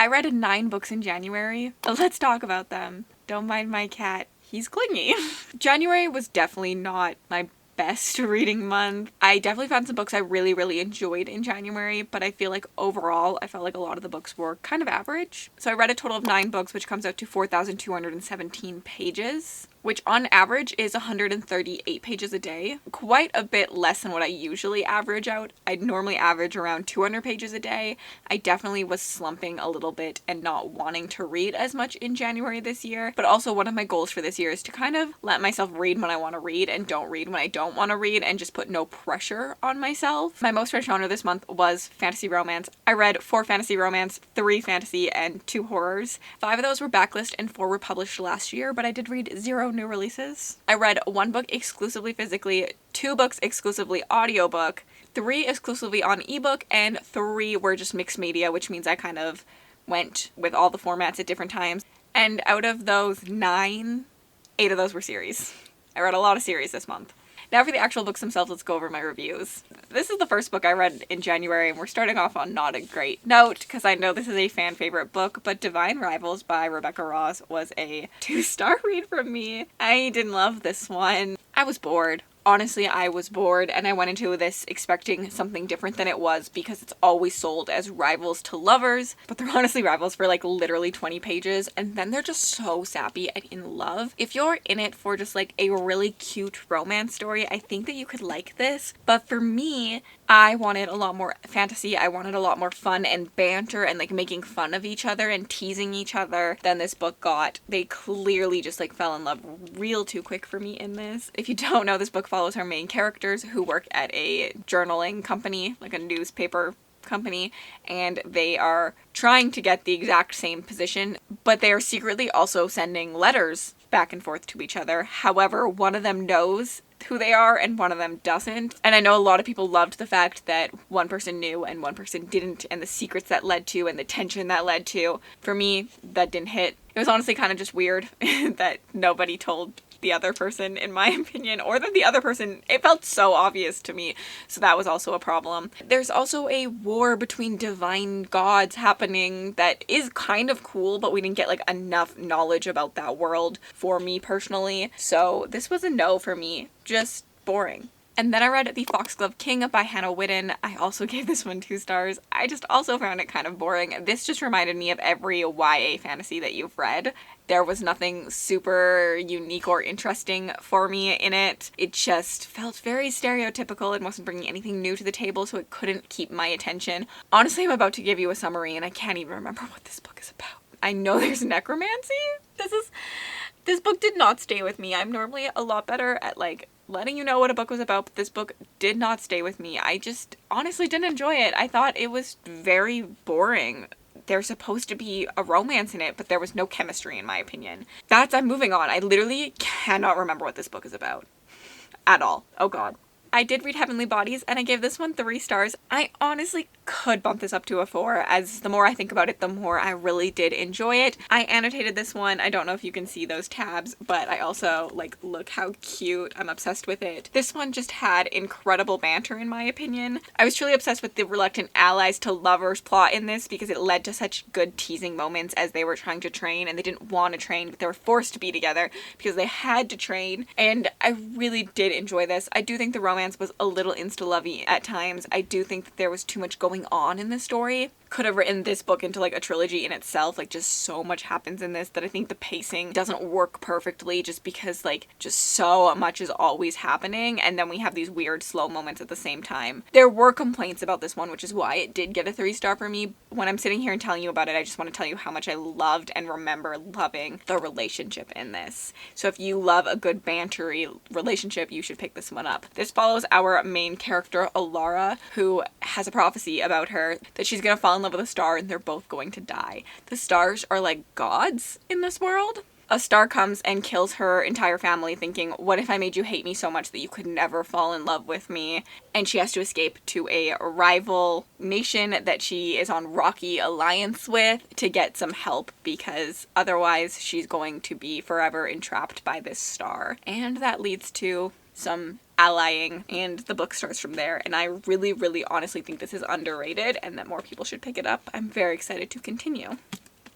I read 9 books in January. Let's talk about them. Don't mind my cat. He's clingy. January was definitely not my best reading month. I definitely found some books I really, really enjoyed in January, but I feel like overall, I felt like a lot of the books were kind of average. So I read a total of 9 books, which comes out to 4,217 pages, which on average is 138 pages a day. Quite a bit less than what I usually average out. I normally average around 200 pages a day. I definitely was slumping a little bit and not wanting to read as much in January this year. But also one of my goals for this year is to kind of let myself read when I want to read and don't read when I don't want to read, and just put no pressure on myself. My most read genre this month was fantasy romance. I read 4 fantasy romance, 3 fantasy, and 2 horrors. 5 of those were backlist and 4 were published last year, but I did read 0 new releases. I read 1 book exclusively physically, 2 books exclusively audiobook, 3 exclusively on ebook, and 3 were just mixed media, which means I kind of went with all the formats at different times. And out of those 9, 8 of those were series. I read a lot of series this month. Now for the actual books themselves, let's go over my reviews. This is the first book I read in January, and we're starting off on not a great note, because I know this is a fan favorite book, but Divine Rivals by Rebecca Ross was a 2-star read from me. I didn't love this one. I was bored. Honestly, I was bored, and I went into this expecting something different than it was, because it's always sold as rivals to lovers, but they're honestly rivals for like literally 20 pages, and then they're just so sappy and in love. If you're in it for just like a really cute romance story, I think that you could like this, but for me, I wanted a lot more fantasy. I wanted a lot more fun and banter and like making fun of each other and teasing each other than this book got. They clearly just like fell in love real too quick for me in this. If you don't know, this book follows our main characters who work at a journaling company, like a newspaper company, and they are trying to get the exact same position, but they are secretly also sending letters back and forth to each other. However, one of them knows who they are and one of them doesn't. And I know a lot of people loved the fact that one person knew and one person didn't, and the secrets that led to and the tension that led to. For me, that didn't hit. It was honestly kind of just weird that nobody told the other person, in my opinion, or that the other person, it felt so obvious to me, so that was also a problem. There's also a war between divine gods happening that is kind of cool, but we didn't get like enough knowledge about that world for me personally, so this was a no for me. Just boring. And then I read The Foxglove King by Hannah Whitten. I also gave this one 2 stars. I just also found it kind of boring. This just reminded me of every YA fantasy that you've read. There was nothing super unique or interesting for me in it. It just felt very stereotypical and wasn't bringing anything new to the table, so it couldn't keep my attention. Honestly, I'm about to give you a summary and I can't even remember what this book is about. I know there's necromancy. This book did not stay with me. I'm normally a lot better at like letting you know what a book was about, but this book did not stay with me. I just honestly didn't enjoy it. I thought it was very boring. There's supposed to be a romance in it, but there was no chemistry in my opinion. I'm moving on. I literally cannot remember what this book is about at all. Oh god. I did read Heavenly Bodies, and I gave this one 3 stars. I honestly could bump this up to a 4, as the more I think about it, the more I really did enjoy it. I annotated this one. I don't know if you can see those tabs, but I also, like, look how cute. I'm obsessed with it. This one just had incredible banter, in my opinion. I was truly obsessed with the reluctant allies to lovers plot in this, because it led to such good teasing moments as they were trying to train, and they didn't want to train, but they were forced to be together because they had to train, and I really did enjoy this. I do think the romance was a little insta-lovey at times. I do think that there was too much going on in this story. Could have written this book into like a trilogy in itself. Like, just so much happens in this that I think the pacing doesn't work perfectly, just because like just so much is always happening, and then we have these weird slow moments at the same time. There were complaints about this one, which is why it did get a 3-star for me. When I'm sitting here and telling you about it, I just want to tell you how much I loved and remember loving the relationship in this. So if you love a good bantery relationship, you should pick this one up. This follows our main character, Alara, who has a prophecy about her that she's gonna fall in love with a star and they're both going to die. The stars are like gods in this world. A star comes and kills her entire family, thinking, what if I made you hate me so much that you could never fall in love with me? And she has to escape to a rival nation that she is on rocky alliance with to get some help, because otherwise she's going to be forever entrapped by this star. And that leads to some allying, and the book starts from there. And I really, really honestly think this is underrated and that more people should pick it up. I'm very excited to continue.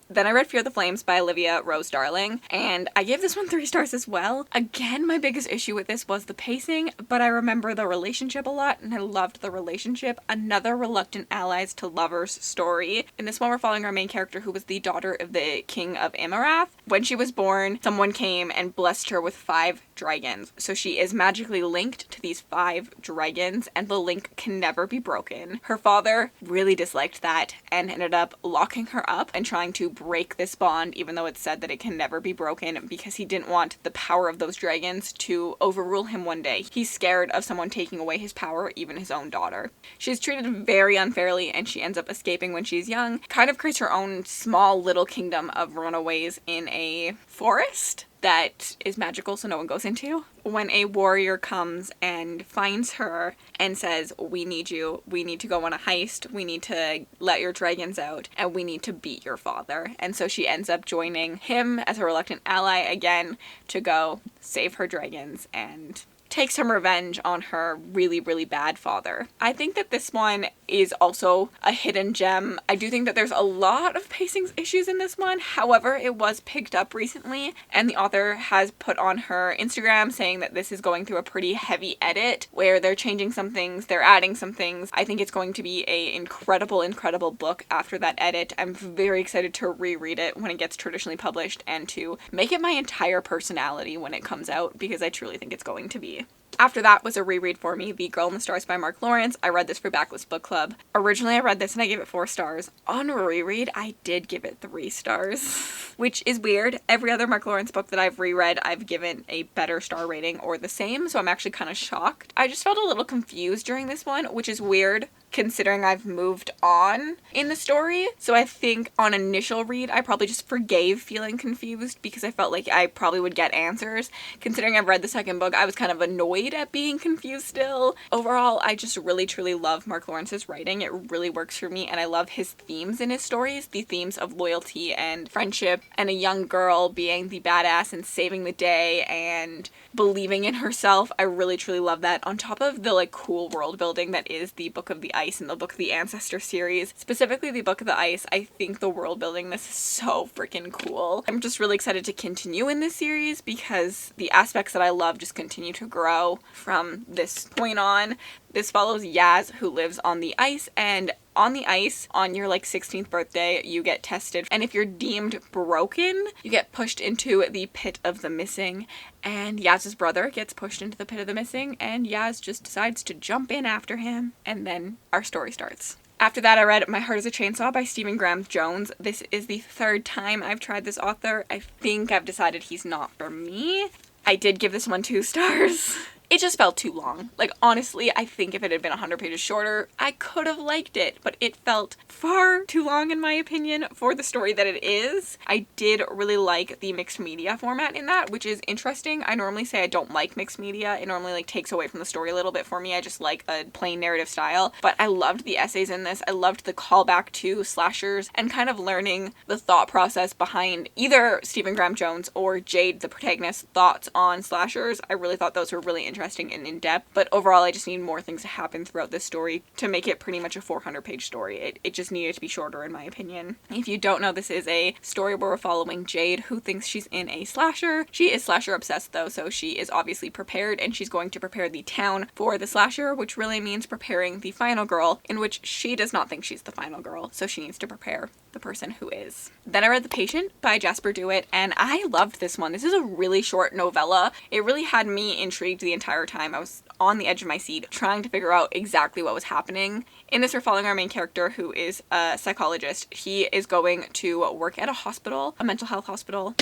Then I read Fear the Flames by Olivia Rose Darling, and I gave this one 3 stars as well. Again, my biggest issue with this was the pacing, but I remember the relationship a lot, and I loved the relationship. Another reluctant allies to lovers story. In this one, we're following our main character, who was the daughter of the king of Amarath. When she was born, someone came and blessed her with 5 dragons. So she is magically linked to these 5 dragons, and the link can never be broken. Her father really disliked that and ended up locking her up and trying to break this bond, even though it's said that it can never be broken, because he didn't want the power of those dragons to overrule him one day. He's scared of someone taking away his power, even his own daughter. She's treated very unfairly, and she ends up escaping when she's young, kind of creates her own small little kingdom of runaways in a forest that is magical, so no one goes into. When a warrior comes and finds her and says, we need you, we need to go on a heist, we need to let your dragons out, and we need to beat your father. And so she ends up joining him as a reluctant ally again to go save her dragons and take some revenge on her really, really bad father. I think that this one is also a hidden gem. I do think that there's a lot of pacing issues in this one. However, it was picked up recently, and the author has put on her Instagram saying that this is going through a pretty heavy edit where they're changing some things, they're adding some things. I think it's going to be a incredible, incredible book after that edit. I'm very excited to reread it when it gets traditionally published and to make it my entire personality when it comes out, because I truly think it's going to be. After that was a reread for me, The Girl in the Stars by Mark Lawrence. I read this for Backlist Book Club. Originally I read this and I gave it 4 stars. On reread, I did give it 3 stars, which is weird. Every other Mark Lawrence book that I've reread, I've given a better star rating or the same, so I'm actually kind of shocked. I just felt a little confused during this one, which is weird considering I've moved on in the story. So I think on initial read, I probably just forgave feeling confused because I felt like I probably would get answers. Considering I've read the second book, I was kind of annoyed at being confused still. Overall, I just really truly love Mark Lawrence's writing. It really works for me, and I love his themes in his stories. The themes of loyalty and friendship and a young girl being the badass and saving the day and believing in herself. I really truly love that, on top of the like cool world building that is the Book of the Ice and the Book of the Ancestor series. Specifically the Book of the Ice, I think the world building this is so freaking cool. I'm just really excited to continue in this series because the aspects that I love just continue to grow from this point on. This follows Yaz, who lives on the ice, and on the ice, on your like 16th birthday, you get tested, and if you're deemed broken, you get pushed into the pit of the missing, and Yaz's brother gets pushed into the pit of the missing, and Yaz just decides to jump in after him, and then our story starts. After that, I read My Heart is a Chainsaw by Stephen Graham Jones. This is the 3rd time I've tried this author. I think I've decided he's not for me. I did give this one 2 stars. It just felt too long. Like, honestly, I think if it had been 100 pages shorter, I could have liked it, but it felt far too long in my opinion for the story that it is. I did really like the mixed media format in that, which is interesting. I normally say I don't like mixed media. It normally like takes away from the story a little bit for me. I just like a plain narrative style, but I loved the essays in this. I loved the callback to slashers and kind of learning the thought process behind either Stephen Graham Jones or Jade, the protagonist's thoughts on slashers. I really thought those were really interesting and in-depth, but overall I just need more things to happen throughout this story to make it pretty much a 400-page story. It just needed to be shorter in my opinion. If you don't know, this is a story where we're following Jade, who thinks she's in a slasher. She is slasher obsessed though, so she is obviously prepared, and she's going to prepare the town for the slasher, which really means preparing the final girl, in which she does not think she's the final girl, so she needs to prepare the person who is. Then I read The Patient by Jasper Dewitt, and I loved this one. This is a really short novella. It really had me intrigued the entire time. I was on the edge of my seat trying to figure out exactly what was happening. In this, we're following our main character, who is a psychologist. He is going to work at a hospital, a mental health hospital,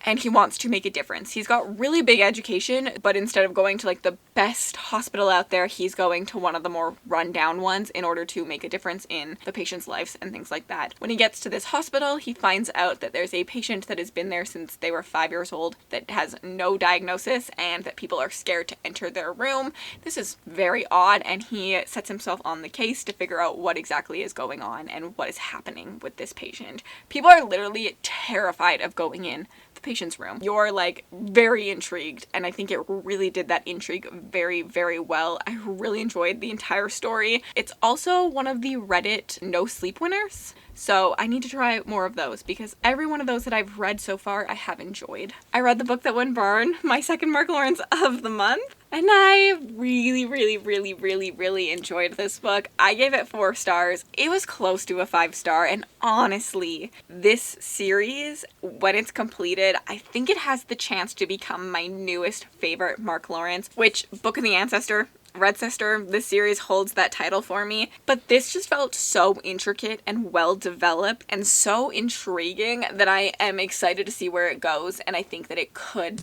and he wants to make a difference. He's got really big education, but instead of going to like the best hospital out there, he's going to one of the more run-down ones in order to make a difference in the patient's lives and things like that. When he gets to this hospital, he finds out that there's a patient that has been there since they were 5 years old that has no diagnosis and that people are scared to enter their room. This is very odd, and he sets himself on the case to figure out what exactly is going on and what is happening with this patient. People are literally terrified of going in patient's room. You're like very intrigued, and I think it really did that intrigue very, very well. I really enjoyed the entire story. It's also one of the Reddit no sleep winners. So I need to try more of those because every one of those that I've read so far, I have enjoyed. I read The Book That Wouldn't Burn, my second Mark Lawrence of the month, and I really, really, really, really, really enjoyed this book. I gave it 4 stars. It was close to a 5-star, and honestly, this series, when it's completed, I think it has the chance to become my newest favorite Mark Lawrence, which Book of the Ancestor, Red Sister, this series holds that title for me, but this just felt so intricate and well developed and so intriguing that I am excited to see where it goes, and I think that it could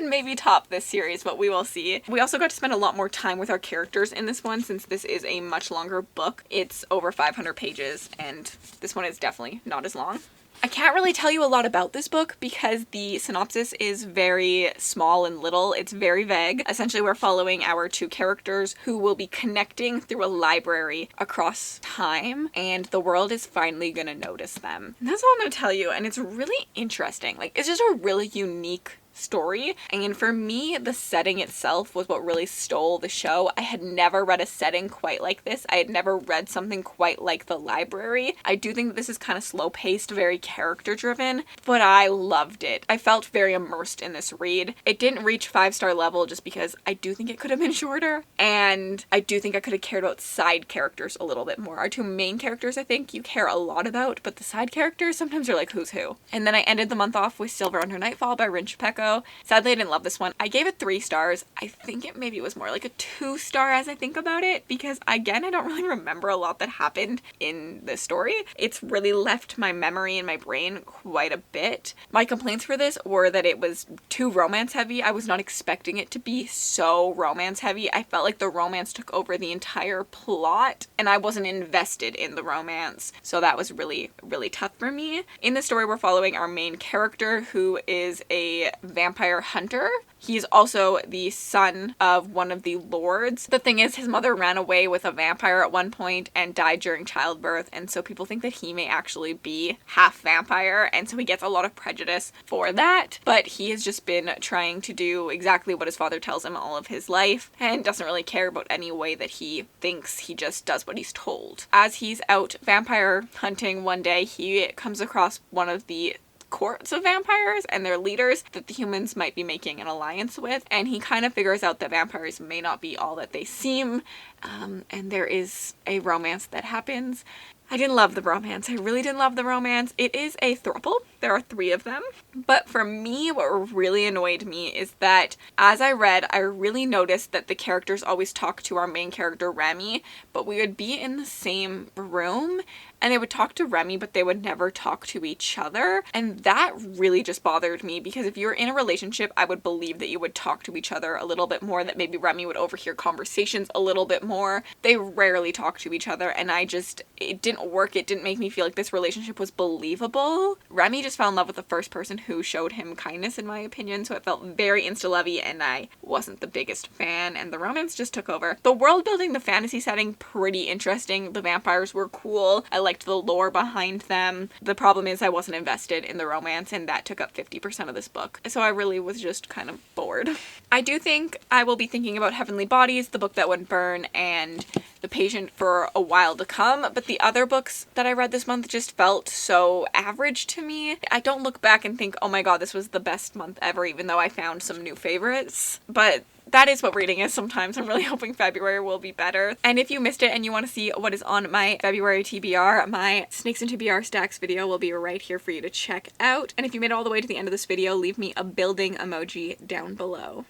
maybe top this series, but we will see. We also got to spend a lot more time with our characters in this one since this is a much longer book. It's over 500 pages, and this one is definitely not as long. I can't really tell you a lot about this book because the synopsis is very small and little. It's very vague. Essentially, we're following our 2 characters who will be connecting through a library across time, and the world is finally gonna notice them. And that's all I'm gonna tell you, and it's really interesting. Like, it's just a really unique story, and for me the setting itself was what really stole the show. I had never read a setting quite like this. I had never read something quite like the library. I do think that this is kind of slow paced, very character driven, but I loved it. I felt very immersed in this read. It didn't reach 5-star level just because I do think it could have been shorter, and I do think I could have cared about side characters a little bit more. Our 2 main characters I think you care a lot about, but the side characters sometimes are like who's who. And then I ended the month off with Silver Under Nightfall by Rin Chapeko. Sadly, I didn't love this one. I gave it 3 stars. I think it maybe was more like a 2-star as I think about it because, again, I don't really remember a lot that happened in the story. It's really left my memory and my brain quite a bit. My complaints for this were that it was too romance heavy. I was not expecting it to be so romance heavy. I felt like the romance took over the entire plot and I wasn't invested in the romance. So that was really, really tough for me. In the story, we're following our main character who is a vampire hunter. He's also the son of one of the lords. The thing is, his mother ran away with a vampire at one point and died during childbirth, and so people think that he may actually be half vampire, and so he gets a lot of prejudice for that, but he has just been trying to do exactly what his father tells him all of his life and doesn't really care about any way that he thinks. He just does what he's told. As he's out vampire hunting one day, he comes across one of the courts of vampires and their leaders that the humans might be making an alliance with, and he kind of figures out that vampires may not be all that they seem, and there is a romance that happens. I didn't love the romance. I really didn't love the romance. It is a throuple. There are 3 of them. But for me, what really annoyed me is that as I read, I really noticed that the characters always talk to our main character, Remy, but we would be in the same room and they would talk to Remy, but they would never talk to each other. And that really just bothered me because if you're in a relationship, I would believe that you would talk to each other a little bit more, that maybe Remy would overhear conversations a little bit more. They rarely talk to each other, and it didn't work. It didn't make me feel like this relationship was believable. Remy just fell in love with the first person who showed him kindness, in my opinion, so it felt very insta-lovey, and I wasn't the biggest fan, and the romance just took over. The world building, the fantasy setting, pretty interesting. The vampires were cool. I liked the lore behind them. The problem is I wasn't invested in the romance, and that took up 50% of this book, so I really was just kind of bored. I do think I will be thinking about Heavenly Bodies, The Book That Wouldn't Burn, and The Patient for a while to come, but the other books that I read this month just felt so average to me. I don't look back and think, oh my god, this was the best month ever, even though I found some new favorites, but that is what reading is sometimes. I'm really hoping February will be better. And if you missed it and you want to see what is on my February TBR, my Snakes and TBR Stacks video will be right here for you to check out. And if you made it all the way to the end of this video, leave me a building emoji down below.